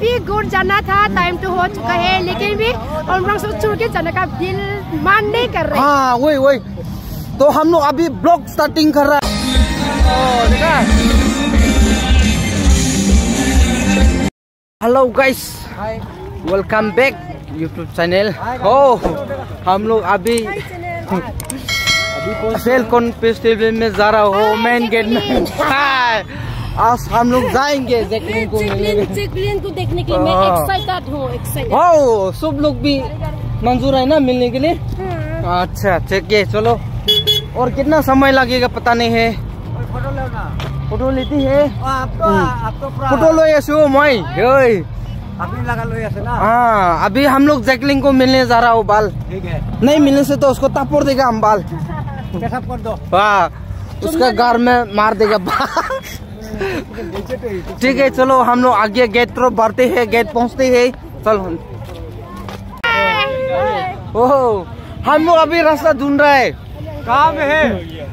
अभी गुड़ जाना था, टाइम तो हो चुका है, लेकिन भी उमरांसो छोड़ के जाने का दिल मान नहीं कर रहे। हाँ वही तो हम लोग अभी ब्लॉग स्टार्टिंग कर रहा है। देखा hello guys, welcome back YouTube channel. हम लोग अभी फेलकॉन फेस्टिवल में जा रहा हो, मेन गेट में। आज हम लोग जाएंगे जैकलिन को देखने के लिए। मैं एक्साइटेड हूँ। ओ सब लोग भी मंजूर है ना मिलने के लिए? अच्छा ठीक है, चलो। और कितना समय लगेगा पता नहीं है। फोटो लेती है फोटो लो ऐसे मैं हाँ, अभी हम लोग जैकलिन को मिलने जा रहा हूँ। बाल नहीं मिलने से तो उसको तापोड़ देगा हम बाल। कर दो हाँ, उसका घर में मार देगा बाल। ठीक है चलो, हम लोग आगे गेट तरफ बढ़ते हैं, गेट पहुँचते हैं। चलो ओह, हम लोग अभी रास्ता ढूंढ रहे हैं। कहाँ में है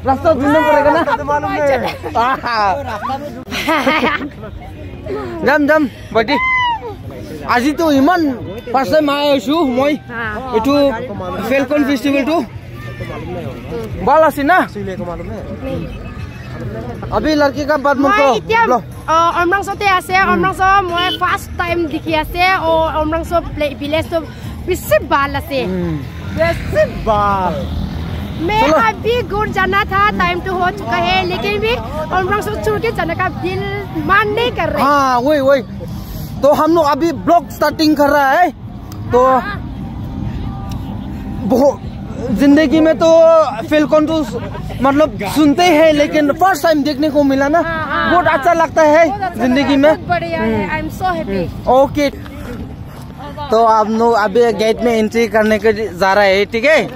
रास्ता? ढूंढना पड़ेगा ना, मालूम नहीं। जम जम बैठी। আজি तो इमान फर्स्ट टाइम आया छु मैं एठू फेलकॉन फेस्टिवल टू बाल आसी ना अभी लड़की का बात मत करो। उमरांसोते आसे उमरांसो मैं फर्स्ट टाइम देखि आसे और उमरांसो विलेज तो बेसी बाल आसे बेसी बाल। मैं अभी गुड़ जाना था, टाइम तो हो चुका है, लेकिन भी उमरांसो छोड़ के जाने का दिल मान नहीं कर रहे। हाँ वही तो हम लोग अभी ब्लॉग स्टार्टिंग कर रहा है। तो बहुत जिंदगी में तो फेलकॉन तो मतलब सुनते हैं, लेकिन फर्स्ट टाइम देखने को मिला ना, बहुत अच्छा लगता है जिंदगी में। I am so happy. Okay तो आप लोग अभी गेट में एंट्री करने के जा रहा है, ठीक है।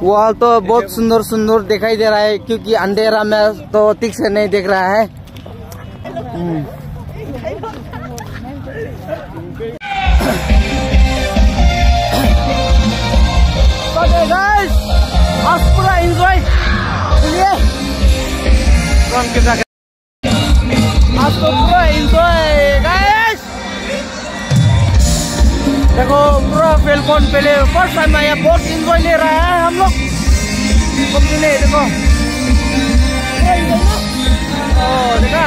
वॉल तो बहुत सुंदर सुंदर दिखाई दे रहा है, क्योंकि अंधेरा में तो ठीक से नहीं दिख रहा है। गाइस आज पूरा एंजॉय आज तो पूरा एंजॉय गाइस। देखो पूरा फेलकॉन पहले फर्स्ट टाइम आया, बहुत एंजॉय ले रहा है हम लोग। देखो देखा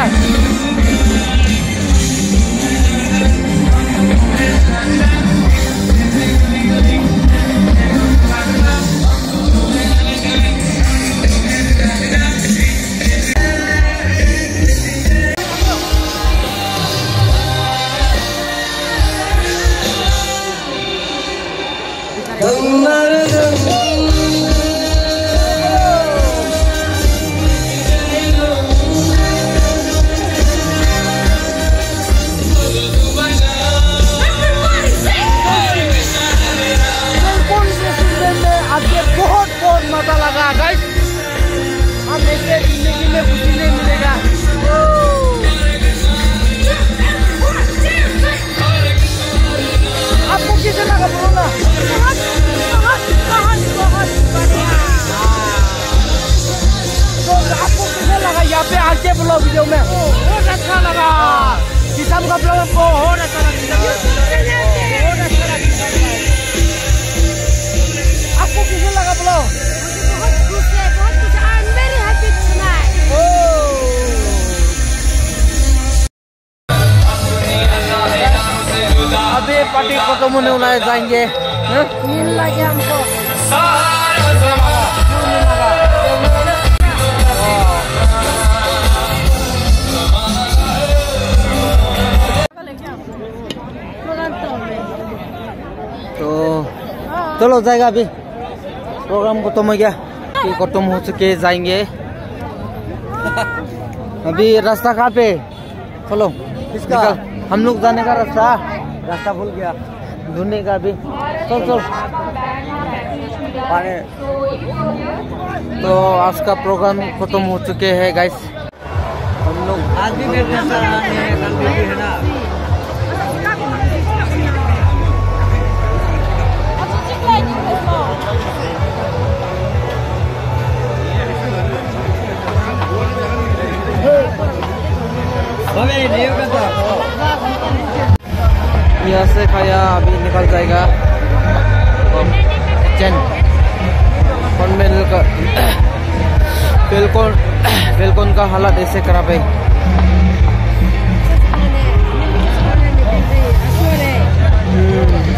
बहुत मजा लगा गाइस। हम ऐसे जिंदगी में खुशी नहीं मिलेगा। आपको कैसे लगा बोलो ना? तो आपको कैसे लगा यहाँ पे आके ब्लॉग वीडियो में? बहुत अच्छा लगा। किसान का ब्लॉग को बहुत अच्छा लगा। आपको कैसे लगा ब्लॉग? बहुत खुश है, बहुत खुश है। I am very happy tonight. अभी पार्टी खत्म होने वाला है, जाएंगे। मिल लगे हमको। तो चलो जाएगा, अभी प्रोग्राम खत्म हो गया, खत्म हो चुके जाएंगे। अभी रास्ता कहाँ पे? चलो किसका? हम लोग जाने का रास्ता भूल गया, ढूंढने का अभी। चल तो आज का प्रोग्राम खत्म हो चुके हैं गाइस। हम लोग आज भी है ना। Vamos ver, यहाँ से खाया अभी निकल जाएगा किचन का बेलकॉन का हालत ऐसे खराब है।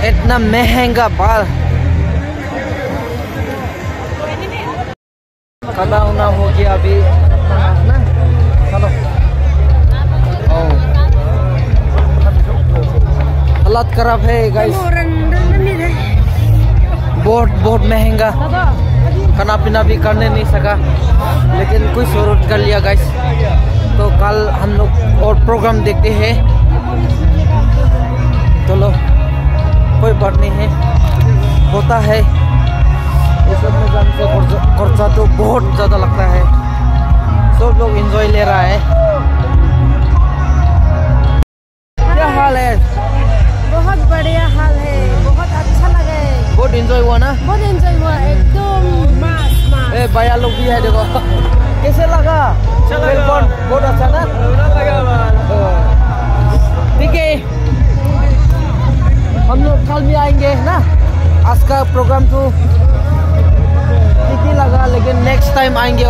इतना महंगा बाल। खाना उना हो गया अभी ना, चलो। हालत खराब है गाइस, बहुत महंगा। खाना पीना भी करने नहीं सका, लेकिन कुछ जरूरत कर लिया गाइस। तो कल हम लोग और प्रोग्राम देखते हैं। चलो कोई बात नहीं है, होता है ये सब में जाने से खर्चा तो बहुत ज़्यादा लगता है। सब लोग एंजॉय ले रहा है। क्या हाल है? बहुत बढ़िया हाल है, बहुत अच्छा लगा है। बहुत एंजॉय हुआ ना? बहुत एंजॉय हुआ, एकदम मस्त। ए भैया लोग भी है, देखो कैसे लगा? बहुत अच्छा ना? ठीक है, हम लोग कल भी आएंगे ना। आज का प्रोग्राम तो ठीक ही लगा, लेकिन नेक्स्ट टाइम आएंगे।